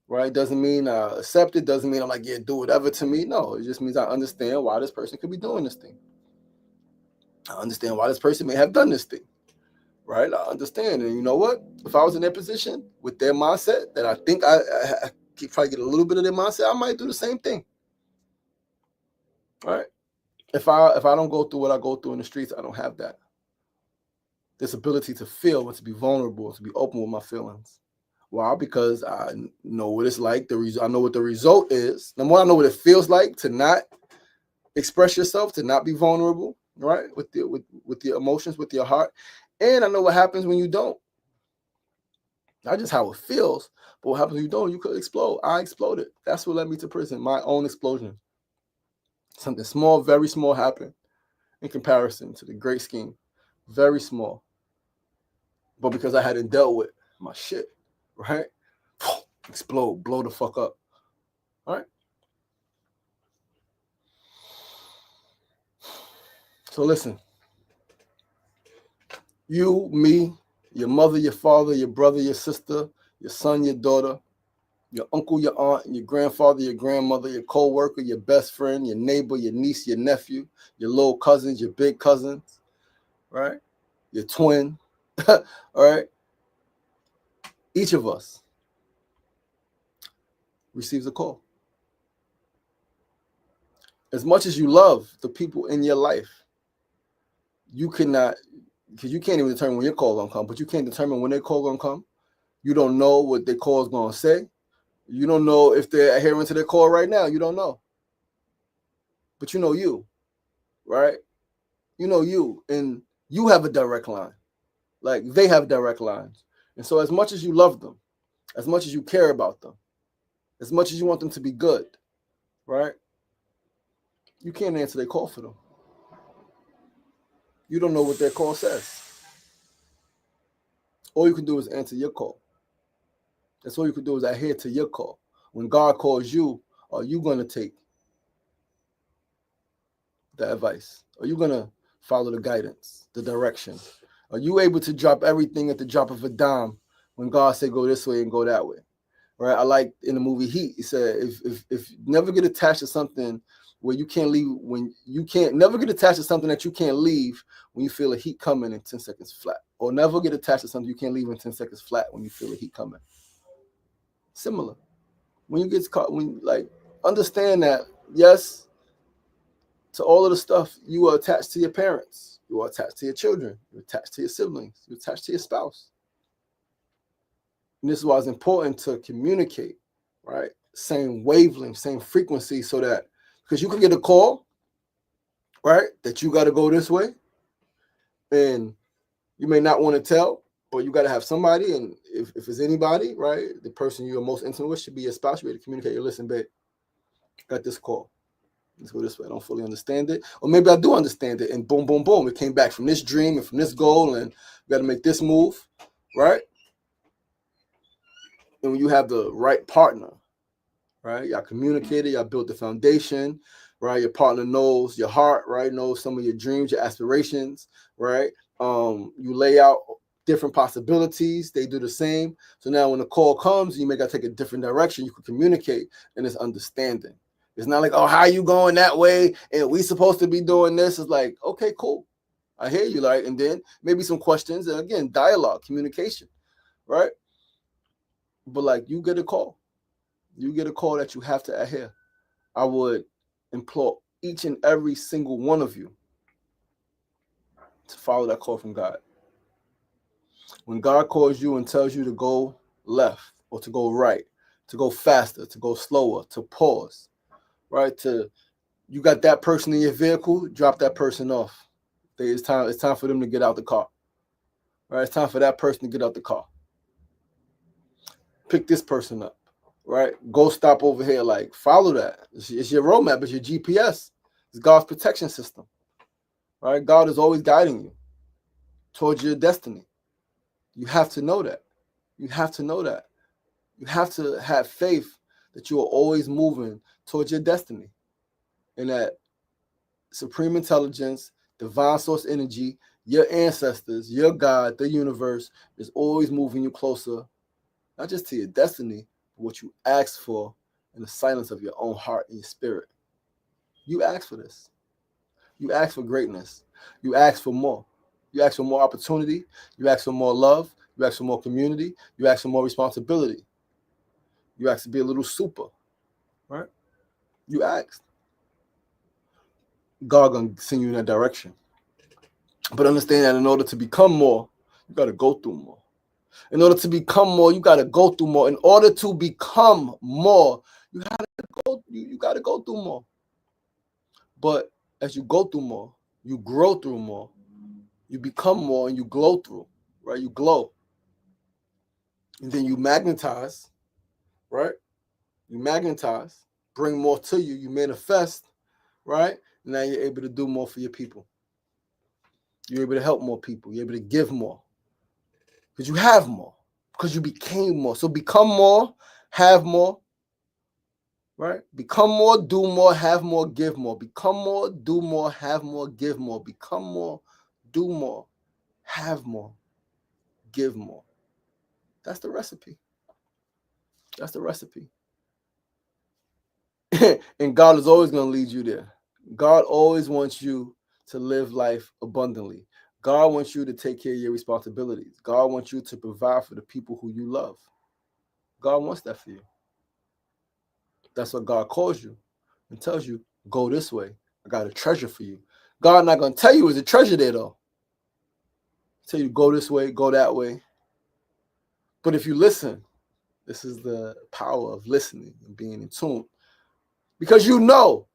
right? Doesn't mean I accept it. Doesn't mean I'm like, yeah, do whatever to me. No, it just means I understand why this person could be doing this thing. I understand why this person may have done this thing, right? I understand. And you know what? If I was in their position with their mindset, that I think I probably get a little bit of their mindset, I might do the same thing, right? If I don't go through what I go through in the streets, I don't have that. This ability to feel and to be vulnerable, to be open with my feelings. Why? Because I know what it's like. I know what the result is. Number one, I know what it feels like to not express yourself, to not be vulnerable, right? With your emotions, with your heart. And I know what happens when you don't. Not just how it feels, but what happens when you don't. You could explode. I exploded. That's what led me to prison. My own explosion. Something small, very small happened in comparison to the great scheme. Very small. But because I hadn't dealt with my shit, right? Explode, blow the fuck up. All right? So listen. You, me, your mother, your father, your brother, your sister, your son, your daughter, your uncle, your aunt, your grandfather, your grandmother, your co-worker, your best friend, your neighbor, your niece, your nephew, your little cousins, your big cousins, right? Your twin, all right? Each of us receives a call. As much as you love the people in your life, you cannot, because you can't even determine when your call gonna come, but you can't determine when their call gonna come. You don't know what their call is gonna say. You don't know if they're adhering to their call right now. You don't know. But you know you, right? You know you, and you have a direct line. Like they have direct lines. And so as much as you love them, as much as you care about them, as much as you want them to be good, right? You can't answer their call for them. You don't know what their call says. All you can do is answer your call. That's all you can do is adhere to your call. When God calls you, are you going to take the advice? Are you going to follow the guidance, the direction? Are you able to drop everything at the drop of a dime when God said go this way and go that way? Right? I like in the movie Heat, he said, if never get attached to something where you can't leave, when you can't, never get attached to something that you can't leave when you feel a heat coming in 10 seconds flat. Or never get attached to something you can't leave in 10 seconds flat when you feel a heat coming. Similar. When you get caught, when like understand that, yes, to all of the stuff, you are attached to your parents, you are attached to your children, you're attached to your siblings, you're attached to your spouse. And this is why it's important to communicate, right? Same wavelength, same frequency, so that, because you can get a call, right, that you got to go this way, and you may not want to tell, but you got to have somebody, and if it's anybody, right, the person you're most intimate with should be your spouse. You got to communicate, listen, babe, got this call. Let's go this way. I don't fully understand it. Or maybe I do understand it, and boom, boom, boom. It came back from this dream and from this goal, and we got to make this move, right? And when you have the right partner, right? Y'all communicated, y'all built the foundation, right? Your partner knows your heart, right? Knows some of your dreams, your aspirations, right? You lay out different possibilities. They do the same. So now when the call comes, you may got to take a different direction. You can communicate, and it's understanding. It's not like, oh, how you going that way? And we supposed to be doing this. It's like, okay, cool. I hear you. Like, and then maybe some questions. And again, dialogue, communication, right? But like you get a call. You get a call that you have to adhere. I would implore each and every single one of you to follow that call from God. When God calls you and tells you to go left or to go right, to go faster, to go slower, to pause, right? You got that person in your vehicle, drop that person off. It's time for them to get out the car. Right? It's time for that person to get out the car. Pick this person up. Right? Go stop over here. Like, follow that. It's your roadmap. It's your GPS. It's God's protection system. Right? God is always guiding you towards your destiny. You have to know that. You have to know that. You have to have faith that you are always moving towards your destiny. And that supreme intelligence, divine source energy, your ancestors, your God, the universe is always moving you closer, not just to your destiny, but what you ask for in the silence of your own heart and your spirit. You ask for this. You ask for greatness. You ask for more. You ask for more opportunity. You ask for more love. You ask for more community. You ask for more responsibility. You ask to be a little super, right? You asked. God gonna send you in that direction. But understand that in order to become more, you got to go through more. In order to become more, you got to go through more. In order to become more, you got to go through more. But as you go through more, you grow through more, you become more, and you glow through, right? You glow. And then you magnetize, right? You magnetize, bring more to you, you manifest, right? Now you're able to do more for your people. You're able to help more people. You're able to give more. Because you have more. Because you became more. So become more, have more, right? Become more, do more, have more, give more. Become more, do more, have more, give more. Become more, do more, have more, give more. That's the recipe. That's the recipe. And God is always going to lead you there. God always wants you to live life abundantly. God wants you to take care of your responsibilities. God wants you to provide for the people who you love. God wants that for you. That's what God calls you and tells you, go this way. I got a treasure for you. God not going to tell you there's a treasure there, though. Tell you, go this way, go that way. But if you listen, this is the power of listening and being in tune. Because you know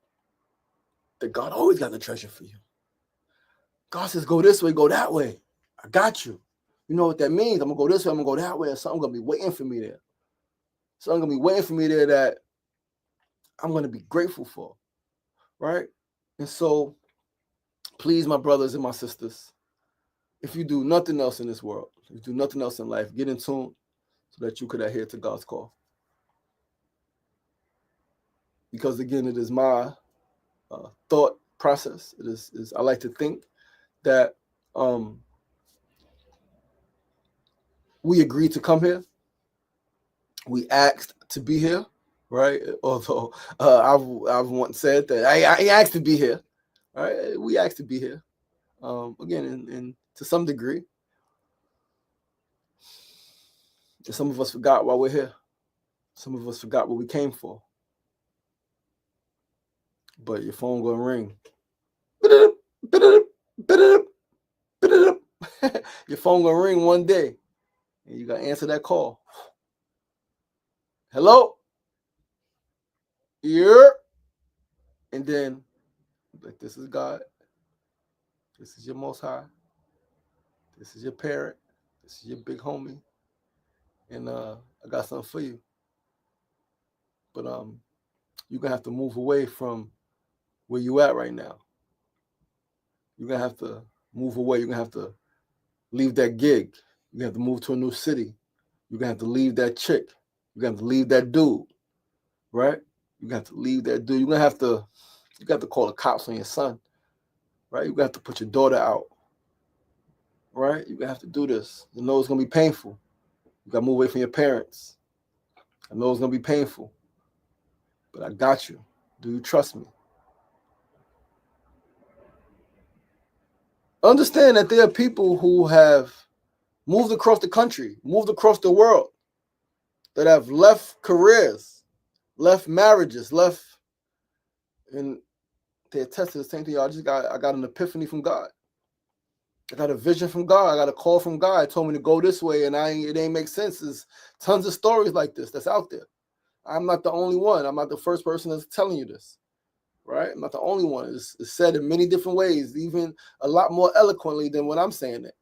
that God always got the treasure for you. God says, go this way, go that way. I got you. You know what that means? I'm going to go this way, I'm going to go that way, and something's going to be waiting for me there. Something's going to be waiting for me there that I'm going to be grateful for, right? And so, please, my brothers and my sisters, if you do nothing else in this world, if you do nothing else in life, get in tune so that you could adhere to God's call. Because, again, it is my thought process. It is I like to think that we agreed to come here. We asked to be here, right? Although I've once said that I asked to be here, right? We asked to be here. Again, and to some degree, some of us forgot why we're here. Some of us forgot what we came for. But your phone gonna ring. Your phone gonna ring one day, and you gotta answer that call. Hello? Yeah. And then, like, this is God. This is your Most High. This is your parent. This is your big homie. And I got something for you. But you're gonna have to move away from where you at right now. You're gonna have to move away. You're gonna have to leave that gig. You're gonna have to move to a new city. You're gonna have to leave that chick. You're gonna have to leave that dude. Right? You're gonna have to leave that dude. You're gonna have to call the cops on your son. Right? You're gonna have to put your daughter out. Right? You're gonna have to do this. You know it's gonna be painful. You gotta move away from your parents. I know it's gonna be painful. But I got you. Do you trust me? Understand that there are people who have moved across the country, moved across the world, that have left careers, left marriages, left, and they attest to the same thing. I got an epiphany from God. I got a vision from God. I got a call from God. It told me to go this way, and it ain't make sense. There's tons of stories like this that's out there. I'm not the only one. I'm not the first person that's telling you this. Right? I'm not the only one. It's said in many different ways, even a lot more eloquently than when I'm saying it.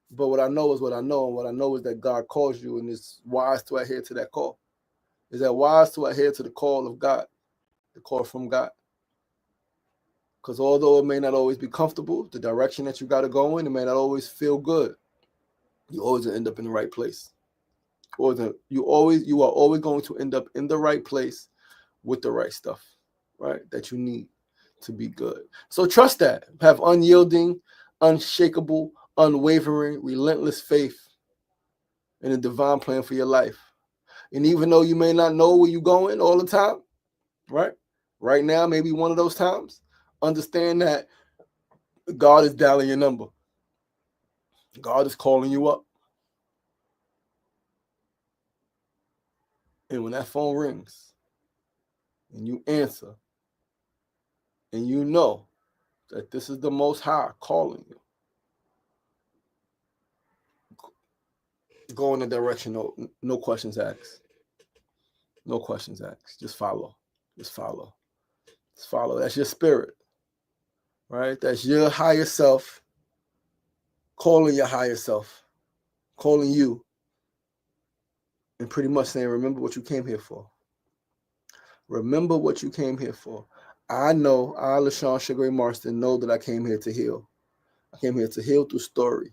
But what I know is what I know, and what I know is that God calls you, and it's wise to adhere to that call. Is that wise to adhere to the call of God, the call from God? Because although it may not always be comfortable, the direction that you got to go in, it may not always feel good. You always end up in the right place. You are always going to end up in the right place with the right stuff, right? That you need to be good. So trust that. Have unyielding, unshakable, unwavering, relentless faith in a divine plan for your life. And even though you may not know where you're going all the time, right? Right now, maybe one of those times, understand that God is dialing your number. God is calling you up. And when that phone rings and you answer and you know that this is the Most High calling you, go in the direction, no questions asked. No questions asked. Just follow. Just follow. Just follow. That's your spirit, right? That's your higher self calling your higher self, calling you, and pretty much saying, remember what you came here for. Remember what you came here for. I know, LaShawn Sugar Ray Marston, know that I came here to heal. I came here to heal through story.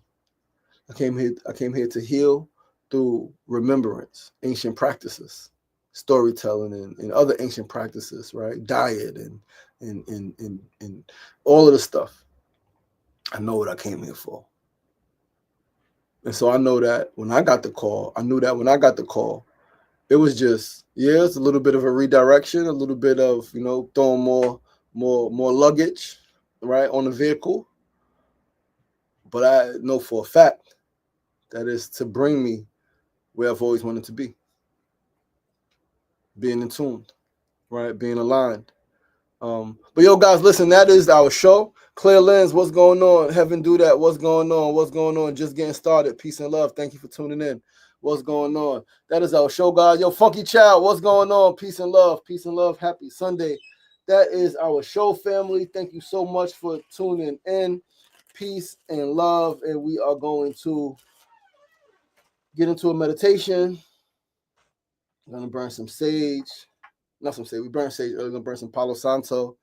I came here to heal through remembrance, ancient practices, storytelling, and other ancient practices, right? Diet and all of the stuff. I know what I came here for. And so I know that when I got the call, it was just, it's a little bit of a redirection, a little bit of, throwing more luggage, right, on the vehicle. But I know for a fact that is to bring me where I've always wanted to be. Being in tune, right? Being aligned. But yo, guys, listen, that is our show. Clear Lens, what's going on? Heaven Do That, what's going on? What's going on? Just getting started. Peace and love. Thank you for tuning in. What's going on? That is our show, guys. Yo, Funky Child, what's going on? Peace and love. Peace and love. Happy Sunday. That is our show, family. Thank you so much for tuning in. Peace and love. And we are going to get into a meditation. We're going to burn some sage. Not some sage. We burn sage earlier. We're going to burn some Palo Santo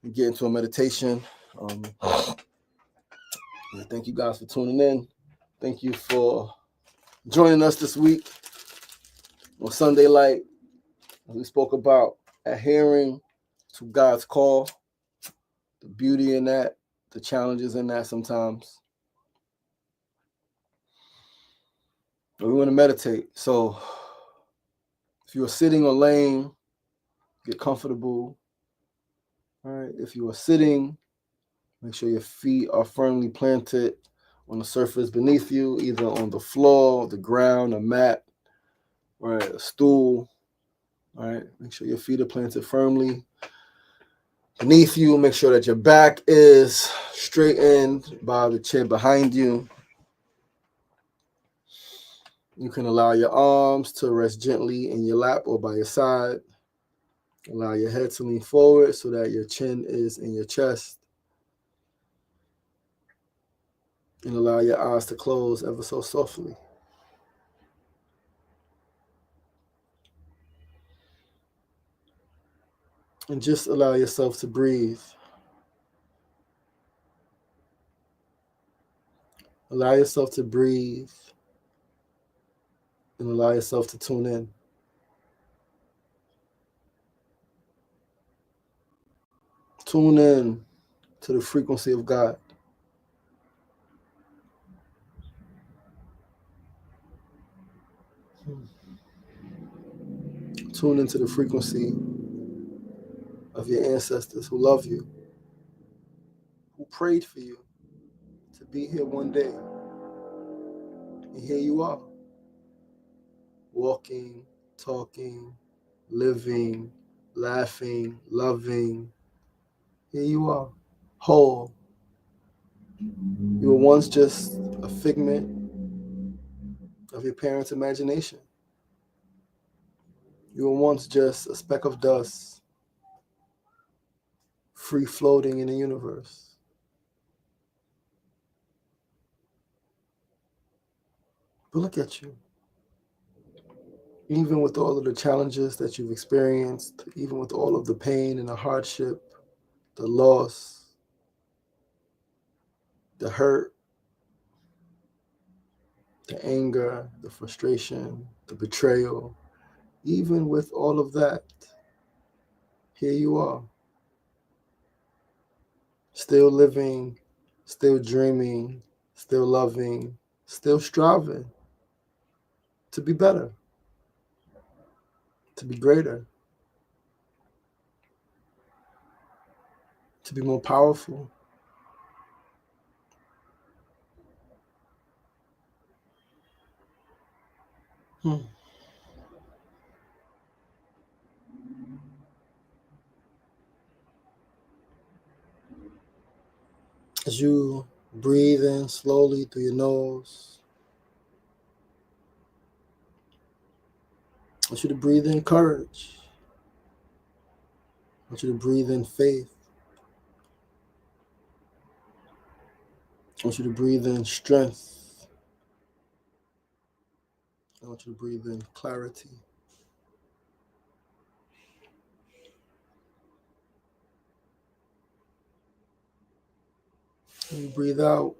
and get into a meditation. Thank you guys for tuning in. Thank you for joining us this week on Sunday Light. We spoke about adhering to God's call, the beauty in that, the challenges in that sometimes. But we want to meditate. So if you are sitting or laying, get comfortable. All right. If you are sitting, make sure your feet are firmly planted on the surface beneath you, either on the floor, the ground, a mat, right, a stool. All right. Make sure your feet are planted firmly beneath you. Make sure that your back is straightened by the chair behind you. You can allow your arms to rest gently in your lap or by your side. Allow your head to lean forward so that your chin is in your chest. And allow your eyes to close ever so softly. And just allow yourself to breathe. Allow yourself to breathe. And allow yourself to tune in. Tune in to the frequency of God. Tune into the frequency of your ancestors who love you, who prayed for you to be here one day. And here you are, walking, talking, living, laughing, loving. Here you are, whole. You were once just a figment of your parents' imagination. You were once just a speck of dust, free floating in the universe. But look at you. Even with all of the challenges that you've experienced, even with all of the pain and the hardship, the loss, the hurt, the anger, the frustration, the betrayal, even with all of that, here you are. Still living, still dreaming, still loving, still striving to be better, to be greater, to be more powerful. As you breathe in slowly through your nose, I want you to breathe in courage. I want you to breathe in faith. I want you to breathe in strength. I want you to breathe in clarity. And you breathe out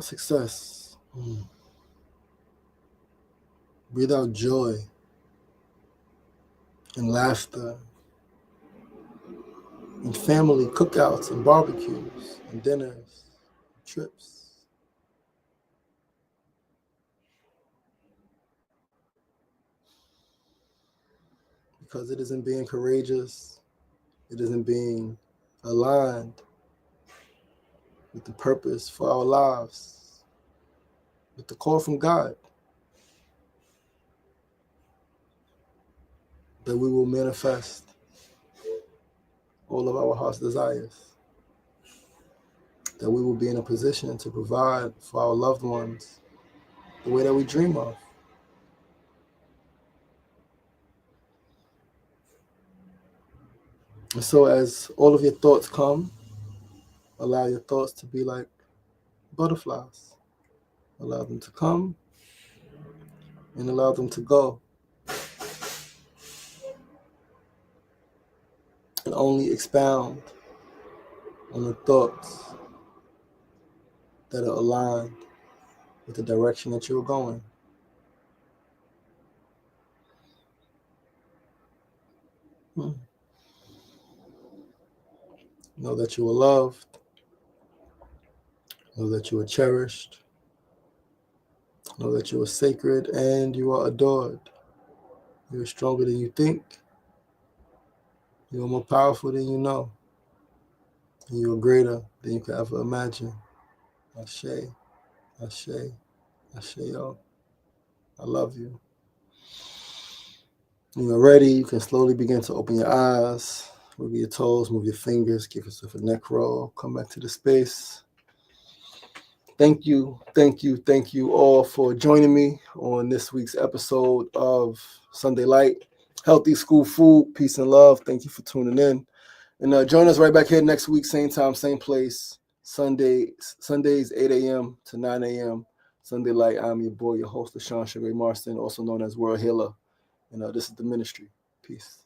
success. Breathe out joy and laughter and family cookouts and barbecues and dinners, and trips. Because it isn't being courageous, it isn't being aligned with the purpose for our lives, with the call from God, that we will manifest all of our heart's desires, that we will be in a position to provide for our loved ones the way that we dream of. And so as all of your thoughts come, allow your thoughts to be like butterflies. Allow them to come and allow them to go. And only expound on the thoughts that are aligned with the direction that you're going. Know that you are loved. Know that you are cherished. Know that you are sacred and you are adored. You are stronger than you think. You are more powerful than you know. And you are greater than you could ever imagine. Ashe, Ashe, Ashe, yo. I love you. When you're ready, you can slowly begin to open your eyes, move your toes, move your fingers, give yourself a neck roll, come back to the space. Thank you all for joining me on this week's episode of Sunday Light. Healthy school food, peace and love. Thank you for tuning in. And join us right back here next week, same time, same place. Sundays, 8 a.m. to 9 a.m. Sunday Light. I'm your boy, your host, LaShawn Sugar Marston, also known as World Healer. And this is the ministry. Peace.